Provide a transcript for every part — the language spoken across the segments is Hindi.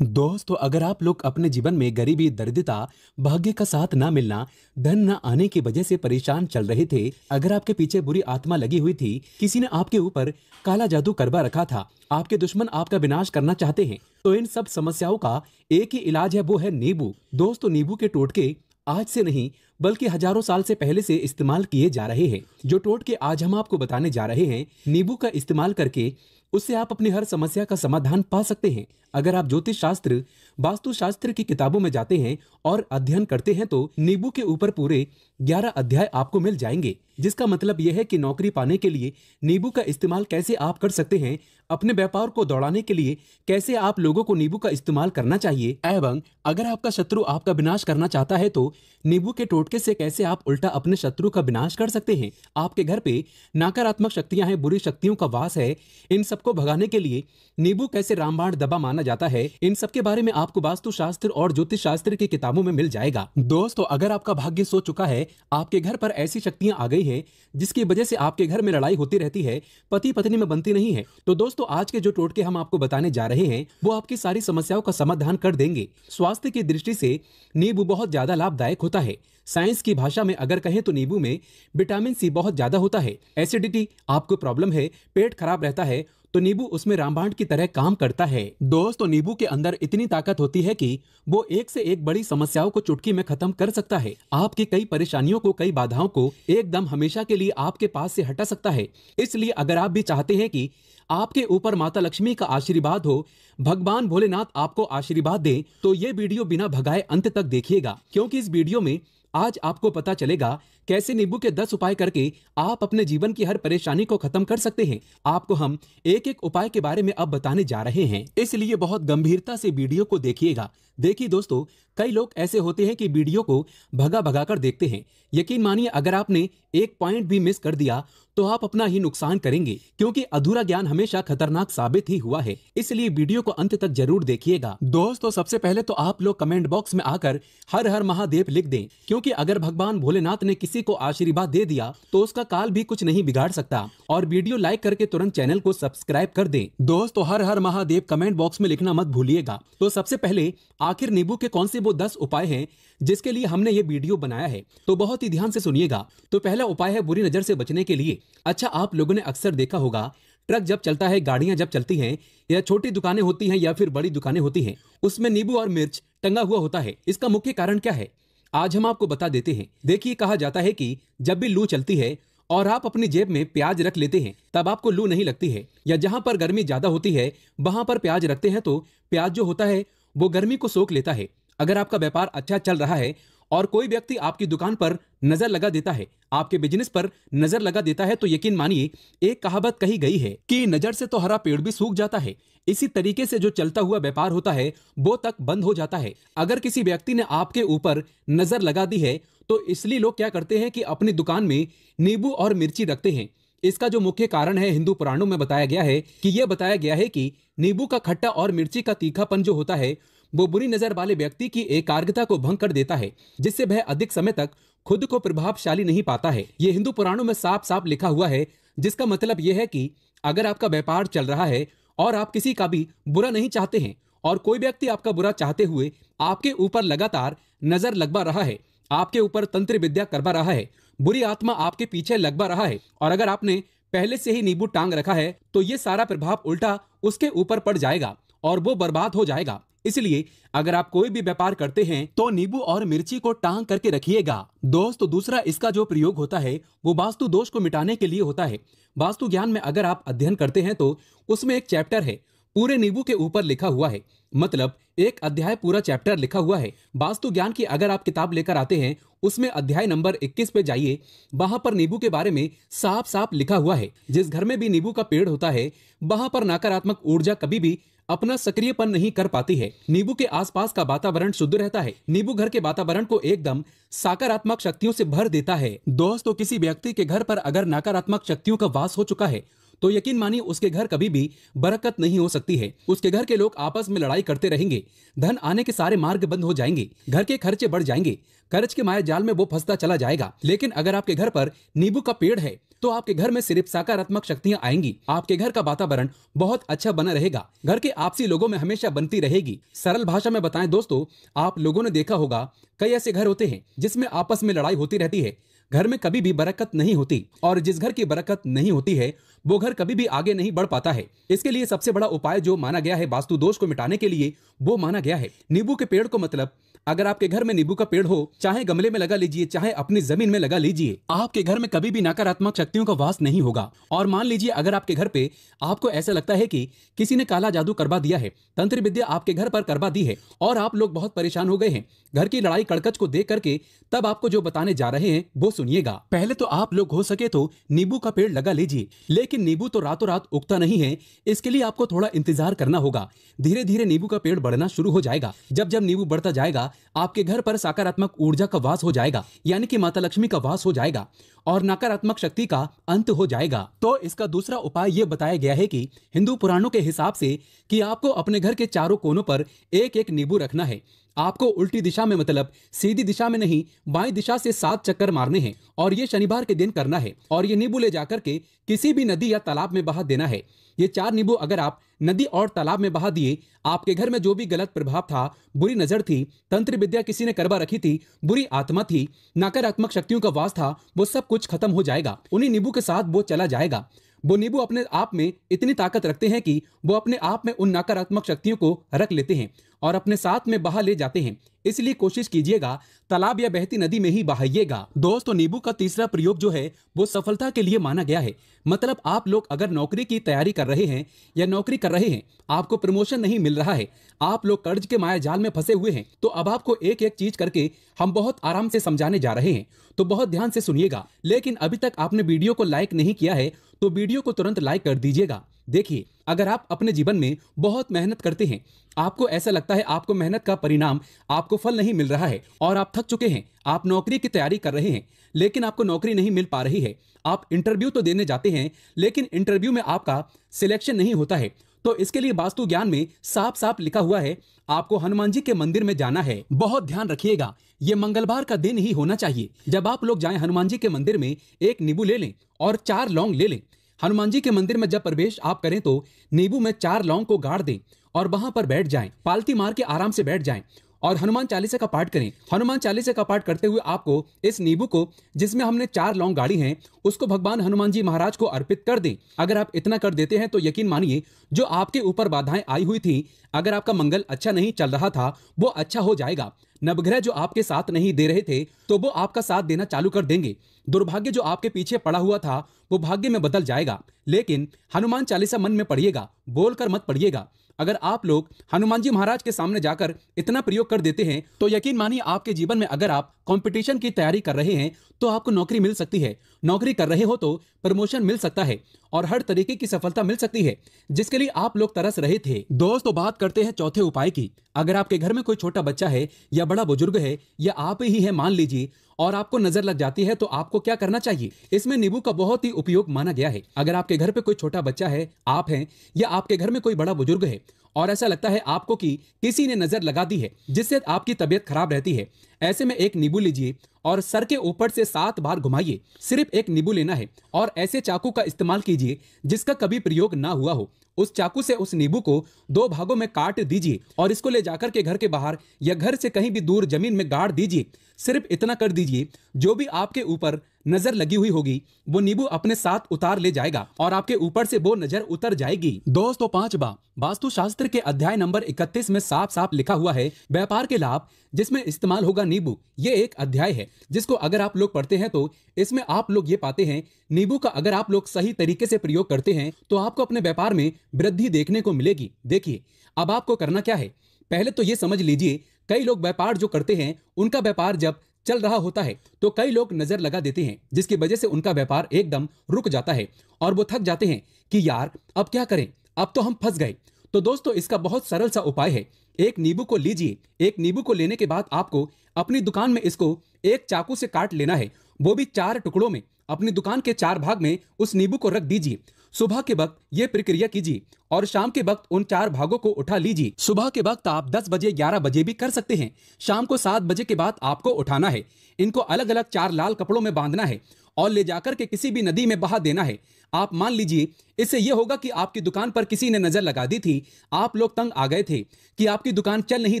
दोस्तों, अगर आप लोग अपने जीवन में गरीबी, दरिद्रता, भाग्य का साथ ना मिलना, धन ना आने की वजह से परेशान चल रहे थे, अगर आपके पीछे बुरी आत्मा लगी हुई थी, किसी ने आपके ऊपर काला जादू करवा रखा था, आपके दुश्मन आपका विनाश करना चाहते हैं, तो इन सब समस्याओं का एक ही इलाज है, वो है नींबू। दोस्तों, नींबू के टोटके आज से नहीं बल्कि हजारों साल से पहले से इस्तेमाल किए जा रहे हैं। जो टोटके आज हम आपको बताने जा रहे हैं, नींबू का इस्तेमाल करके उससे आप अपनी हर समस्या का समाधान पा सकते हैं। अगर आप ज्योतिष शास्त्र, वास्तु शास्त्र की किताबों में जाते हैं और अध्ययन करते हैं तो नींबू के ऊपर पूरे 11 अध्याय आपको मिल जाएंगे, जिसका मतलब यह है कि नौकरी पाने के लिए नींबू का इस्तेमाल कैसे आप कर सकते हैं, अपने व्यापार को दौड़ाने के लिए कैसे आप लोगों को नींबू का इस्तेमाल करना चाहिए, एवं अगर आपका शत्रु आपका विनाश करना चाहता है तो नींबू के टोटके से कैसे आप उल्टा अपने शत्रु का विनाश कर सकते हैं। आपके घर पे नकारात्मक शक्तियां हैं, बुरी शक्तियों का वास है, इन सबको भगाने के लिए नींबू कैसे रामबाण दवा माना जाता है, इन सब के बारे में आपको वास्तु शास्त्र और ज्योतिष शास्त्र की किताबों में मिल जाएगा। दोस्तों, अगर आपका भाग्य सो चुका है, आपके घर पर ऐसी शक्तियां आ गई है जिसकी वजह से आपके घर में लड़ाई होती रहती है, पति पत्नी में बनती नहीं है, तो दोस्तों आज के जो टोटके हम आपको बताने जा रहे हैं वो आपकी सारी समस्याओं का समाधान कर देंगे। स्वास्थ्य की दृष्टि से नींबू बहुत ज्यादा लाभदायक होता है। साइंस की भाषा में अगर कहें तो नींबू में विटामिन सी बहुत ज्यादा होता है। एसिडिटी आपको प्रॉब्लम है, पेट खराब रहता है, तो नींबू उसमें रामबाण की तरह काम करता है। दोस्तों, नींबू के अंदर इतनी ताकत होती है कि वो एक से एक बड़ी समस्याओं को चुटकी में खत्म कर सकता है। आपकी कई परेशानियों को, कई बाधाओं को एकदम हमेशा के लिए आपके पास से हटा सकता है। इसलिए अगर आप भी चाहते हैं कि आपके ऊपर माता लक्ष्मी का आशीर्वाद हो, भगवान भोलेनाथ आपको आशीर्वाद दें, तो ये वीडियो बिना भगाए अंत तक देखिएगा, क्योंकि इस वीडियो में आज आपको पता चलेगा कैसे नींबू के 10 उपाय करके आप अपने जीवन की हर परेशानी को खत्म कर सकते हैं। आपको हम एक एक उपाय के बारे में अब बताने जा रहे हैं, इसलिए बहुत गंभीरता से वीडियो को देखिएगा। देखिए दोस्तों, कई लोग ऐसे होते हैं कि वीडियो को भगा भगा कर देखते हैं। यकीन मानिए, अगर आपने एक पॉइंट भी मिस कर दिया तो आप अपना ही नुकसान करेंगे, क्योंकि अधूरा ज्ञान हमेशा खतरनाक साबित ही हुआ है। इसलिए वीडियो को अंत तक जरूर देखिएगा। दोस्तों, सबसे पहले तो आप लोग कमेंट बॉक्स में आकर हर हर महादेव लिख दें, क्योंकि अगर भगवान भोलेनाथ ने किसी को आशीर्वाद दे दिया तो उसका काल भी कुछ नहीं बिगाड़ सकता। और वीडियो लाइक करके तुरंत चैनल को सब्सक्राइब कर दें। दोस्तों, हर हर महादेव कमेंट बॉक्स में लिखना मत भूलिएगा। तो सबसे पहले आखिर नींबू के कौन से वो 10 उपाय हैं जिसके लिए हमने ये वीडियो बनाया है, तो बहुत ही ध्यान से सुनिएगा। तो पहला उपाय है बुरी नजर से बचने के लिए। अच्छा, आप लोगों ने अक्सर देखा होगा, ट्रक जब चलता है, गाड़ियां जब चलती हैं, या छोटी दुकानें होती हैं या फिर बड़ी दुकानें होती हैं, उसमें नींबू और मिर्च टंगा हुआ होता है। इसका मुख्य कारण क्या है, आज हम आपको बता देते हैं। देखिए, कहा जाता है कि जब भी लू चलती है और आप अपनी जेब में प्याज रख लेते हैं तब आपको लू नहीं लगती है, या जहां पर गर्मी ज्यादा होती है वहां पर प्याज रखते हैं तो प्याज जो होता है वो गर्मी को सोख लेता है। अगर आपका व्यापार अच्छा चल रहा है और कोई व्यक्ति आपकी दुकान पर नजर लगा देता है, आपके बिजनेस पर नजर लगा देता है, तो यकीन मानिए एक कहावत कही गई है कि नजर से तो हरा पेड़ भी सूख जाता है। इसी तरीके से जो चलता हुआ व्यापार होता है वो तक बंद हो जाता है। अगर किसी व्यक्ति ने आपके ऊपर नजर लगा दी है तो इसलिए लोग क्या करते हैं कि अपनी दुकान में नींबू और मिर्ची रखते हैं। इसका जो मुख्य कारण है, हिंदू पुराणों में बताया गया है कि यह बताया गया है कि नींबू का खट्टा और मिर्ची का तीखापन जो होता है वो बुरी नजर वाले व्यक्ति की एकाग्रता को भंग कर देता है, जिससे वह अधिक समय तक खुद को प्रभावशाली नहीं पाता है। ये हिंदू पुराणों में साफ साफ लिखा हुआ है, जिसका मतलब यह है कि अगर आपका व्यापार चल रहा है और आप किसी का भी बुरा नहीं चाहते हैं और कोई व्यक्ति आपका बुरा चाहते हुए आपके ऊपर लगातार नजर लगवा रहा है, आपके ऊपर तंत्र विद्या करवा रहा है, बुरी आत्मा आपके पीछे लगवा रहा है, और अगर आपने पहले से ही नींबू टांग रखा है तो ये सारा प्रभाव उल्टा उसके ऊपर पड़ जाएगा और वो बर्बाद हो जाएगा। इसलिए अगर आप कोई भी व्यापार करते हैं तो नींबू और मिर्ची को टांग करके रखिएगा। दोस्तों, दूसरा इसका जो प्रयोग होता है वो वास्तु दोष को मिटाने के लिए होता है। वास्तु ज्ञान में अगर आप अध्ययन करते हैं तो उसमें एक चैप्टर है पूरे नींबू के ऊपर लिखा हुआ है, मतलब एक अध्याय पूरा चैप्टर लिखा हुआ है। वास्तु ज्ञान की अगर आप किताब लेकर आते हैं उसमें अध्याय नंबर 21 पे जाइए, वहां पर नींबू के बारे में साफ साफ लिखा हुआ है। जिस घर में भी नींबू का पेड़ होता है वहां पर नकारात्मक ऊर्जा कभी भी अपना सक्रियपन नहीं कर पाती है। नींबू के आसपास का वातावरण शुद्ध रहता है। नींबू घर के वातावरण को एकदम सकारात्मक शक्तियों से भर देता है। दोस्तों, किसी व्यक्ति के घर पर अगर नकारात्मक शक्तियों का वास हो चुका है तो यकीन मानिए उसके घर कभी भी बरकत नहीं हो सकती है। उसके घर के लोग आपस में लड़ाई करते रहेंगे, धन आने के सारे मार्ग बंद हो जाएंगे, घर के खर्चे बढ़ जाएंगे, कर्ज के माया जाल में वो फंसता चला जाएगा। लेकिन अगर आपके घर पर नींबू का पेड़ है तो आपके घर में सिर्फ सकारात्मक शक्तियां आएंगी। आपके घर का वातावरण बहुत अच्छा बना रहेगा। घर के आपसी लोगों में हमेशा बनती रहेगी। सरल भाषा में बताएं दोस्तों, आप लोगों ने देखा होगा कई ऐसे घर होते हैं जिसमें आपस में लड़ाई होती रहती है। घर में कभी भी बरकत नहीं होती, और जिस घर की बरकत नहीं होती है वो घर कभी भी आगे नहीं बढ़ पाता है। इसके लिए सबसे बड़ा उपाय जो माना गया है वास्तु दोष को मिटाने के लिए, वो माना गया है नींबू के पेड़ को। मतलब अगर आपके घर में नींबू का पेड़ हो, चाहे गमले में लगा लीजिए, चाहे अपनी जमीन में लगा लीजिए, आपके घर में कभी भी नकारात्मक शक्तियों का वास नहीं होगा। और मान लीजिए अगर आपके घर पे आपको ऐसा लगता है कि किसी ने काला जादू करवा दिया है, तंत्र विद्या आपके घर पर करवा दी है और आप लोग बहुत परेशान हो गए हैं घर की लड़ाई कड़कच को देख करके, तब आपको जो बताने जा रहे हैं वो सुनिएगा। पहले तो आप लोग हो सके तो नींबू का पेड़ लगा लीजिए, लेकिन नींबू तो रातों रात उगता नहीं है। इसके लिए आपको थोड़ा इंतजार करना होगा। धीरे धीरे नींबू का पेड़ बढ़ना शुरू हो जाएगा। जब जब नींबू बढ़ता जाएगा, आपके घर पर सकारात्मक ऊर्जा का वास हो जाएगा, यानी कि माता लक्ष्मी का वास हो जाएगा और नकारात्मक शक्ति का अंत हो जाएगा। तो इसका दूसरा उपाय यह बताया गया है कि हिंदू पुराणों के हिसाब से कि आपको अपने घर के चारों कोनों पर एक एक नींबू रखना है। आपको उल्टी दिशा में, मतलब सीधी दिशा में नहीं, बाईं दिशा से 7 चक्कर मारने हैं और ये शनिवार के दिन करना है। और ये नींबू ले जाकर के किसी भी नदी या तालाब में बहा देना है। ये 4 नींबू अगर आप नदी और तालाब में बहा दिए, आपके घर में जो भी गलत प्रभाव था, बुरी नजर थी, तंत्र विद्या किसी ने करवा रखी थी, बुरी आत्मा थी, नकारात्मक शक्तियों का वास था, वो सब कुछ खत्म हो जाएगा। उन्हीं नींबू के साथ वो चला जाएगा। वो नींबू अपने आप में इतनी ताकत रखते हैं कि वो अपने आप में उन नकारात्मक शक्तियों को रख लेते हैं और अपने साथ में बहा ले जाते हैं। इसलिए कोशिश कीजिएगा तालाब या बहती नदी में ही बहाइएगा। दोस्तों, नींबू का तीसरा प्रयोग जो है वो सफलता के लिए माना गया है। मतलब आप लोग अगर नौकरी की तैयारी कर रहे हैं या नौकरी कर रहे हैं, आपको प्रमोशन नहीं मिल रहा है, आप लोग कर्ज के माया जाल में फंसे हुए हैं, तो अब आपको एक एक चीज करके हम बहुत आराम से समझाने जा रहे हैं, तो बहुत ध्यान से सुनिएगा। लेकिन अभी तक आपने वीडियो को लाइक नहीं किया है तो वीडियो को तुरंत लाइक कर दीजिएगा। देखिए, अगर आप अपने जीवन में बहुत मेहनत करते हैं, आपको ऐसा लगता है आपको मेहनत का परिणाम, आपको फल नहीं मिल रहा है और आप थक चुके हैं, आप नौकरी की तैयारी कर रहे हैं लेकिन आपको नौकरी नहीं मिल पा रही है, आप इंटरव्यू तो देने जाते हैं लेकिन इंटरव्यू में आपका सिलेक्शन नहीं होता है, तो इसके लिए वास्तु ज्ञान में साफ साफ लिखा हुआ है आपको हनुमान जी के मंदिर में जाना है। बहुत ध्यान रखिएगा, ये मंगलवार का दिन ही होना चाहिए। जब आप लोग जाएं हनुमान जी के मंदिर में, एक नींबू ले लें और 4 लौंग ले लें। हनुमान जी के मंदिर में जब प्रवेश आप करें तो नींबू में 4 लौंग को गाड़ दें और वहां पर बैठ जाएं, पालती मार के आराम से बैठ जाएं और हनुमान चालीसा का पाठ करें। हनुमान चालीसा का पाठ करते हुए आपको इस नींबू को, जिसमें हमने 4 लौंग गाड़ी हैं, उसको भगवान हनुमान जी महाराज को अर्पित कर दें। अगर आप इतना कर देते हैं तो यकीन मानिए जो आपके ऊपर बाधाएं आई हुई थी, अगर आपका मंगल अच्छा नहीं चल रहा था, वो अच्छा हो जाएगा। नवग्रह जो आपके साथ नहीं दे रहे थे तो वो आपका साथ देना चालू कर देंगे। दुर्भाग्य जो आपके पीछे पड़ा हुआ था वो भाग्य में बदल जाएगा। लेकिन हनुमान चालीसा मन में पढ़िएगा, बोलकर मत पढ़िएगा। अगर आप लोग हनुमान जी महाराज के सामने जाकर इतना प्रयोग कर देते हैं तो यकीन मानिए आपके जीवन में, अगर आप कंपटीशन की तैयारी कर रहे हैं तो आपको नौकरी मिल सकती है, नौकरी कर रहे हो तो प्रमोशन मिल सकता है और हर तरीके की सफलता मिल सकती है जिसके लिए आप लोग तरस रहे थे। दोस्तों, बात करते हैं चौथे उपाय की। अगर आपके घर में कोई छोटा बच्चा है या बड़ा बुजुर्ग है या आप ही है मान लीजिए, और आपको नजर लग जाती है तो आपको क्या करना चाहिए। इसमें नींबू का बहुत ही उपयोग माना गया है। अगर आपके घर पे कोई छोटा बच्चा है, आप हैं, या आपके घर में कोई बड़ा बुजुर्ग है और ऐसा लगता है आपको कि किसी ने नजर लगा दी है जिससे आपकी तबीयत खराब रहती है, ऐसे में एक नींबू लीजिए और सर के ऊपर से 7 बार घुमाइए। सिर्फ एक नींबू लेना है और ऐसे चाकू का इस्तेमाल कीजिए जिसका कभी प्रयोग ना हुआ हो। उस चाकू से उस नींबू को 2 भागों में काट दीजिए और इसको ले जाकर के घर के बाहर या घर से कहीं भी दूर जमीन में गाड़ दीजिए। सिर्फ इतना कर दीजिए, जो भी आपके ऊपर नजर लगी हुई होगी वो नींबू अपने साथ उतार ले जाएगा और आपके ऊपर से वो नजर उतर जाएगी। दोस्तों, 5वां वास्तु शास्त्र के अध्याय नंबर 31 में साफ साफ लिखा हुआ है व्यापार के लाभ जिसमें इस्तेमाल होगा नींबू। ये एक अध्याय है जिसको अगर आप लोग पढ़ते हैं तो इसमें आप लोग ये पाते हैं नींबू का अगर आप लोग सही तरीके से प्रयोग करते हैं तो आपको अपने व्यापार में वृद्धि देखने को मिलेगी। देखिए, अब आपको करना क्या है, पहले तो ये समझ लीजिए, कई लोग व्यापार जो करते हैं उनका व्यापार जब चल रहा होता है तो कई लोग नजर लगा देते हैं जिसकी वजह से उनका व्यापार एकदम रुक जाता है और वो थक जाते हैं कि यार अब क्या करें, अब तो हम फंस गए। तो दोस्तों, इसका बहुत सरल सा उपाय है। एक नींबू को लीजिए। एक नींबू को लेने के बाद आपको अपनी दुकान में इसको एक चाकू से काट लेना है, वो भी 4 टुकड़ों में। अपनी दुकान के 4 भाग में उस नींबू को रख दीजिए। सुबह के वक्त ये प्रक्रिया कीजिए और शाम के वक्त उन 4 भागों को उठा लीजिए। सुबह के वक्त आप 10 बजे 11 बजे भी कर सकते हैं। शाम को 7 बजे के बाद आपको उठाना है। इनको अलग अलग 4 लाल कपड़ों में बांधना है और ले जाकर के किसी भी नदी में बहा देना है। आप मान लीजिए इससे यह होगा कि आपकी दुकान पर किसी ने नजर लगा दी थी, आप लोग तंग आ गए थे कि आपकी दुकान चल नहीं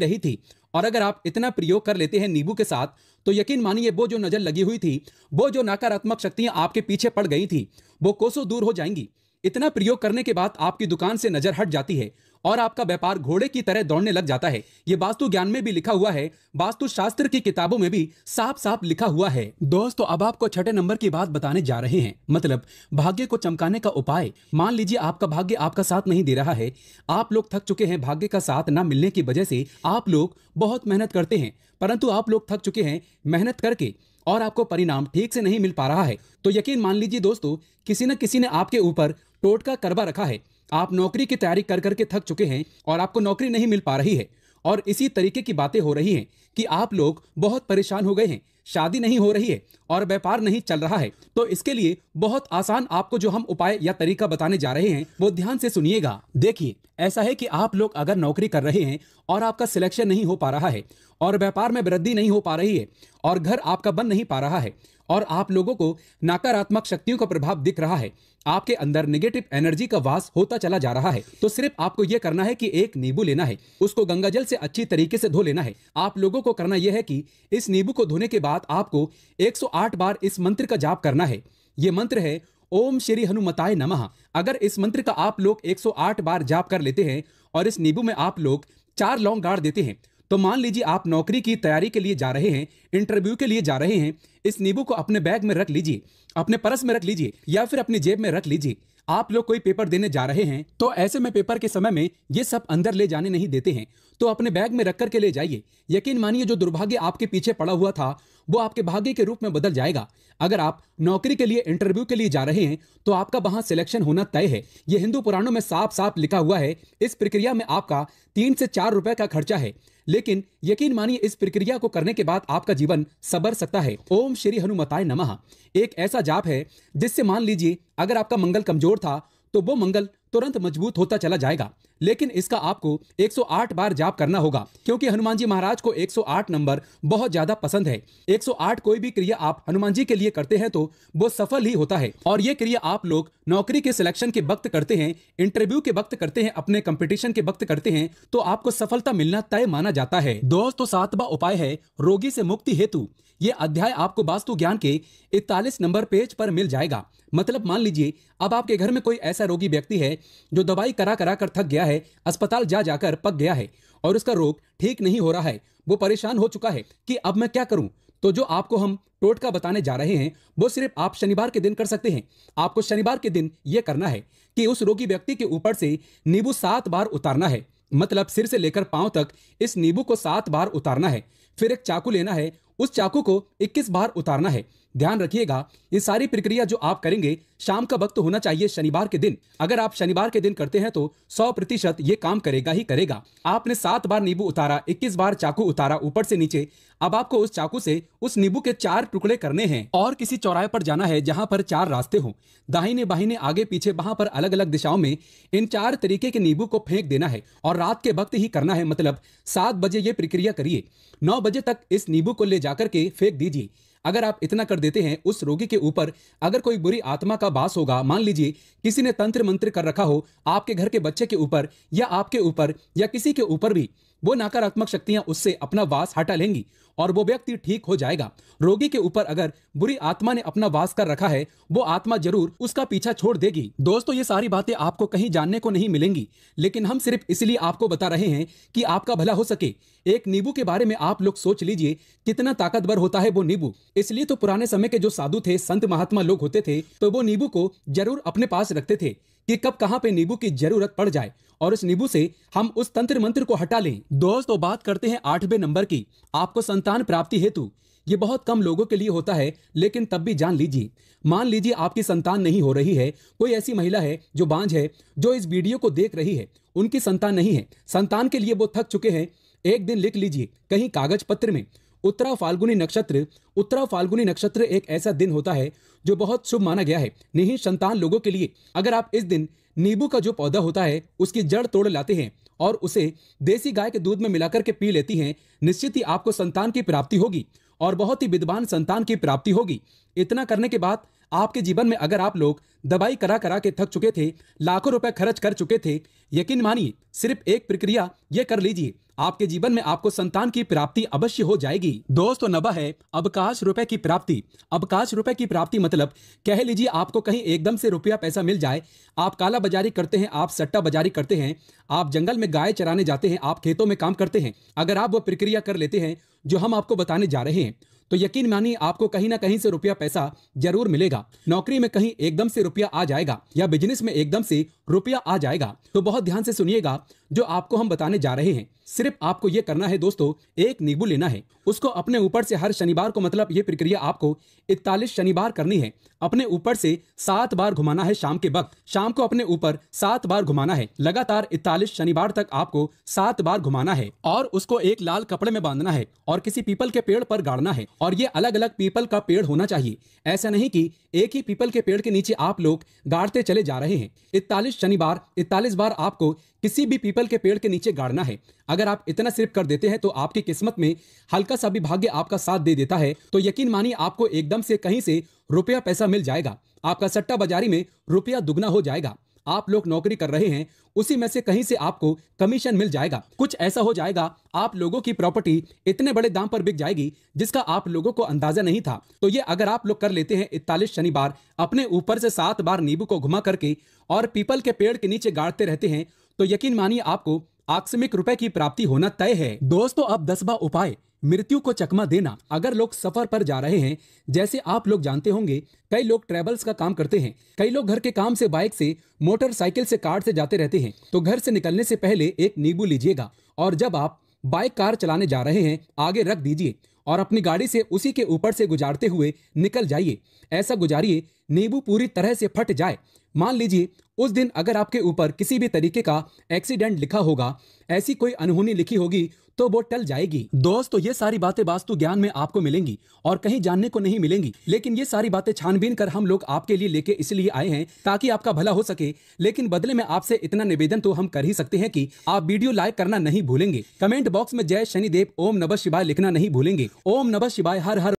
रही थी, और अगर आप इतना प्रयोग कर लेते हैं नींबू के साथ, तो यकीन मानिए वो जो नजर लगी हुई थी, वो जो नकारात्मक शक्तियां आपके पीछे पड़ गई थी, वो कोसों दूर हो जाएंगी। इतना प्रयोग करने के बाद आपकी दुकान से नजर हट जाती है और आपका व्यापार घोड़े की तरह दौड़ने लग जाता है। ये वास्तु ज्ञान में भी लिखा हुआ है, वास्तु शास्त्र की किताबों में भी साफ साफ लिखा हुआ है। दोस्तों अब आपको छठे नंबर की बात बताने जा रहे हैं, मतलब भाग्य को चमकाने का उपाय। मान लीजिए आपका भाग्य आपका साथ नहीं दे रहा है, आप लोग थक चुके हैं, भाग्य का साथ ना मिलने की वजह से आप लोग बहुत मेहनत करते हैं, परंतु आप लोग थक चुके हैं मेहनत करके और आपको परिणाम ठीक से नहीं मिल पा रहा है। तो यकीन मान लीजिए दोस्तों, किसी न किसी ने आपके ऊपर टोटका करवा रखा है। आप नौकरी की तैयारी कर करके थक चुके हैं और आपको नौकरी नहीं मिल पा रही है, और इसी तरीके की बातें हो रही हैं कि आप लोग बहुत परेशान हो गए हैं, शादी नहीं हो रही है और व्यापार नहीं चल रहा है। तो इसके लिए बहुत आसान आपको जो हम उपाय या तरीका बताने जा रहे हैं वो ध्यान से सुनिएगा। देखिए, ऐसा है कि आप लोग अगर नौकरी कर रहे हैं और आपका सिलेक्शन नहीं हो पा रहा है और व्यापार में वृद्धि नहीं हो पा रही है और घर आपका बन नहीं पा रहा है और आप लोगों को नकारात्मक शक्तियों का प्रभाव दिख रहा है, आपके अंदर नेगेटिव एनर्जी का वास होता चला जा रहा है, तो सिर्फ आपको यह करना है कि एक नींबू लेना है, उसको गंगाजल से अच्छी तरीके से धो लेना है। आप लोगों को करना यह है कि इस नींबू को धोने के बाद आपको 108 बार इस मंत्र का जाप करना है। यह मंत्र है ओम श्री हनुमताय नमः। अगर इस मंत्र का आप लोग 108 बार जाप कर लेते हैं और इस नींबू में आप लोग 4 लौंग गाड़ देते हैं, तो मान लीजिए आप नौकरी की तैयारी के लिए जा रहे हैं, इंटरव्यू के लिए जा रहे हैं, इस नींबू को अपने बैग में रख लीजिए, अपने पर्स में रख लीजिए या फिर अपनी जेब में रख लीजिए। आप लोग कोई पेपर देने जा रहे हैं तो ऐसे में पेपर के समय में ये सब अंदर ले जाने नहीं देते हैं, तो अपने बैग में रख करके ले जाइए। यकीन मानिए जो दुर्भाग्य आपके पीछे पड़ा हुआ था वो आपके भाग्य के रूप में बदल जाएगा। अगर आप नौकरी के लिए इंटरव्यू के लिए जा रहे हैं तो आपका वहां सिलेक्शन होना तय है। ये हिंदू पुराणों में साफ साफ लिखा हुआ है। इस प्रक्रिया में आपका 3 से 4 रुपए का खर्चा है, लेकिन यकीन मानिए इस प्रक्रिया को करने के बाद आपका जीवन संवर सकता है। ओम श्री हनुमताय नमः एक ऐसा जाप है जिससे मान लीजिए अगर आपका मंगल कमजोर था तो वो मंगल तुरंत मजबूत होता चला जाएगा, लेकिन इसका आपको 108 बार जाप करना होगा, क्योंकि हनुमान जी महाराज को 108 नंबर बहुत ज्यादा पसंद है। 108 कोई भी क्रिया आप हनुमान जी के लिए करते हैं तो वो सफल ही होता है। और ये क्रिया आप लोग नौकरी के सिलेक्शन के वक्त करते हैं, इंटरव्यू के वक्त करते हैं, अपने कंपटीशन के वक्त करते हैं, तो आपको सफलता मिलना तय माना जाता है। दोस्तों 7वां उपाय है रोगी से मुक्ति हेतु। ये अध्याय आपको वास्तु ज्ञान के 41 नंबर पेज पर मिल जाएगा। मतलब मान लीजिए अब आपके घर में कोई ऐसा रोगी व्यक्ति है जो दवाई करा करा कर थक गया है, अस्पताल जा जाकर पक गया है और उसका रोग ठीक नहीं हो रहा है, वो परेशान हो चुका है कि अब मैं क्या करूं। तो जो आपको हम टोटका बताने जा रहे हैं वो सिर्फ आप शनिवार के दिन कर सकते हैं। आपको शनिवार के दिन यह करना है कि उस रोगी व्यक्ति के ऊपर से नींबू 7 बार उतारना है, मतलब सिर से लेकर पांव तक इस नींबू को 7 बार उतारना है। फिर एक चाकू लेना है, उस चाकू को 21 बार उतारना है। ध्यान रखिएगा ये सारी प्रक्रिया जो आप करेंगे शाम का वक्त होना चाहिए शनिवार के दिन। अगर आप शनिवार के दिन करते हैं तो 100% ये काम करेगा ही करेगा। आपने 7 बार नींबू उतारा, 21 बार चाकू उतारा ऊपर से नीचे। अब आपको उस चाकू से उस नींबू के 4 टुकड़े करने हैं और किसी चौराहे पर जाना है जहां पर 4 रास्ते हों, दाहिने बाहिने आगे पीछे, वहां पर अलग अलग दिशाओं में इन 4 तरीके के नींबू को फेंक देना है और रात के वक्त ही करना है। मतलब 7 बजे ये प्रक्रिया करिए, 9 बजे तक इस नींबू को ले जाकर के फेंक दीजिए। अगर आप इतना कर देते हैं, उस रोगी के ऊपर अगर कोई बुरी आत्मा का वास होगा, मान लीजिए किसी ने तंत्र मंत्र कर रखा हो आपके घर के बच्चे के ऊपर या आपके ऊपर या किसी के ऊपर भी, वो नकारात्मक शक्तियां उससे अपना वास हटा लेंगी और वो व्यक्ति ठीक हो जाएगा। रोगी के ऊपर अगर बुरी आत्मा ने अपना वास कर रखा है वो आत्मा जरूर उसका पीछा छोड़ देगी। दोस्तों ये सारी बातें आपको कहीं जानने को नहीं मिलेंगी, लेकिन हम सिर्फ इसलिए आपको बता रहे हैं कि आपका भला हो सके। एक नींबू के बारे में आप लोग सोच लीजिए कितना ताकतवर होता है वो नींबू। इसलिए तो पुराने समय के जो साधु थे, संत महात्मा लोग होते थे, तो वो नींबू को जरूर अपने पास रखते थे कि कब कहां पे नींबू की जरूरत पड़ जाए और उस नींबू से हम उस तंत्र मंत्र को हटा लें। दोस्तों बात करते हैं 8वें नंबर की, आपको संतान प्राप्ति हेतु। ये बहुत कम लोगों के लिए होता है, लेकिन तब भी जान लीजिए। मान लीजिए आपकी संतान नहीं हो रही है, कोई ऐसी महिला है जो बांझ है, जो इस वीडियो को देख रही है, उनकी संतान नहीं है, संतान के लिए वो थक चुके हैं। एक दिन लिख लीजिए कहीं कागज पत्र में, उत्तरा फाल्गुनी नक्षत्र। उत्तरा फाल्गुनी नक्षत्र एक ऐसा दिन होता है जो बहुत शुभ माना गया है नहीं संतान लोगों के लिए। अगर आप इस दिन नींबू का जो पौधा होता है उसकी जड़ तोड़ लाते हैं और उसे देसी गाय के दूध में मिलाकर के पी लेती हैं, निश्चित ही आपको संतान की प्राप्ति होगी और बहुत ही विद्वान संतान की प्राप्ति होगी। इतना करने के बाद आपके जीवन में अगर आप लोग दवाई करा करा के थक चुके थे, लाखों रुपए खर्च कर चुके थे, यकीन मानिए सिर्फ एक प्रक्रिया ये कर लीजिए, आपके जीवन में आपको संतान की प्राप्ति अवश्य हो जाएगी। दोस्तों, नवा है अवकाश रुपए की प्राप्ति। अवकाश रुपए की प्राप्ति मतलब कह लीजिए आपको कहीं एकदम से रुपया पैसा मिल जाए। आप काला बाजारी करते हैं, आप सट्टा बाजारी करते हैं, आप जंगल में गाय चराने जाते हैं, आप खेतों में काम करते हैं, अगर आप वो प्रक्रिया कर लेते हैं जो हम आपको बताने जा रहे हैं तो यकीन मानिए आपको कहीं ना कहीं से रुपया पैसा जरूर मिलेगा। नौकरी में कहीं एकदम से रुपया आ जाएगा या बिजनेस में एकदम से रुपया आ जाएगा। तो बहुत ध्यान से सुनिएगा जो आपको हम बताने जा रहे हैं। सिर्फ आपको यह करना है दोस्तों, एक नींबू लेना है, उसको अपने ऊपर से हर शनिवार को, मतलब ये प्रक्रिया आपको 41 शनिवार करनी है, अपने ऊपर से 7 बार घुमाना है। शाम के वक्त, शाम को अपने ऊपर 7 बार घुमाना है। लगातार 41 शनिवार तक आपको 7 बार घुमाना है और उसको एक लाल कपड़े में बांधना है और किसी पीपल के पेड़ पर गाड़ना है। और ये अलग अलग पीपल का पेड़ होना चाहिए, ऐसा नहीं कि एक ही पीपल के पेड़ के नीचे आप लोग गाड़ते चले जा रहे हैं। 41 शनिवार 41 बार आपको किसी भी पीपल के पेड़ के नीचे गाड़ना है। अगर आप इतना सिर्फ कर देते हैं तो आपकी किस्मत में हल्का सा भी भाग्य आपका साथ दे देता है तो यकीन मानिए आपको एकदम से कहीं से रुपया पैसा मिल जाएगा। आपका सट्टा बाजारी में रुपया दुगना हो जाएगा। आप लोग नौकरी कर रहे हैं, उसी में से कहीं से आपको कमीशन मिल जाएगा। कुछ ऐसा हो जाएगा, आप लोगों की प्रॉपर्टी इतने बड़े दाम पर बिक जाएगी जिसका आप लोगों को अंदाजा नहीं था। तो ये अगर आप लोग कर लेते हैं 41 शनिवार, अपने ऊपर से 7 बार नींबू को घुमा करके और पीपल के पेड़ के नीचे गाड़ते रहते हैं तो यकीन मानिए आपको आकस्मिक रुपए की प्राप्ति होना तय है। दोस्तों, अब 10वां उपाय, मृत्यु को चकमा देना। अगर लोग सफर पर जा रहे हैं, जैसे आप लोग जानते होंगे कई लोग ट्रेवल्स का काम करते हैं, कई लोग घर के काम से बाइक से, मोटरसाइकिल से, कार से जाते रहते हैं, तो घर से निकलने से पहले एक नींबू लीजिएगा और जब आप बाइक कार चलाने जा रहे हैं आगे रख दीजिए और अपनी गाड़ी से उसी के ऊपर से गुजारते हुए निकल जाइए। ऐसा गुजारिए नींबू पूरी तरह से फट जाए। मान लीजिए उस दिन अगर आपके ऊपर किसी भी तरीके का एक्सीडेंट लिखा होगा, ऐसी कोई अनहोनी लिखी होगी तो वो टल जाएगी। दोस्तों, ये सारी बातें वास्तु ज्ञान में आपको मिलेंगी और कहीं जानने को नहीं मिलेंगी, लेकिन ये सारी बातें छानबीन कर हम लोग आपके लिए लेके इसलिए आए हैं ताकि आपका भला हो सके। लेकिन बदले में आपसे इतना निवेदन तो हम कर ही सकते हैं कि आप वीडियो लाइक करना नहीं भूलेंगे, कमेंट बॉक्स में जय शनिदेव ओम नमः शिवाय लिखना नहीं भूलेंगे। ओम नमः शिवाय, हर हर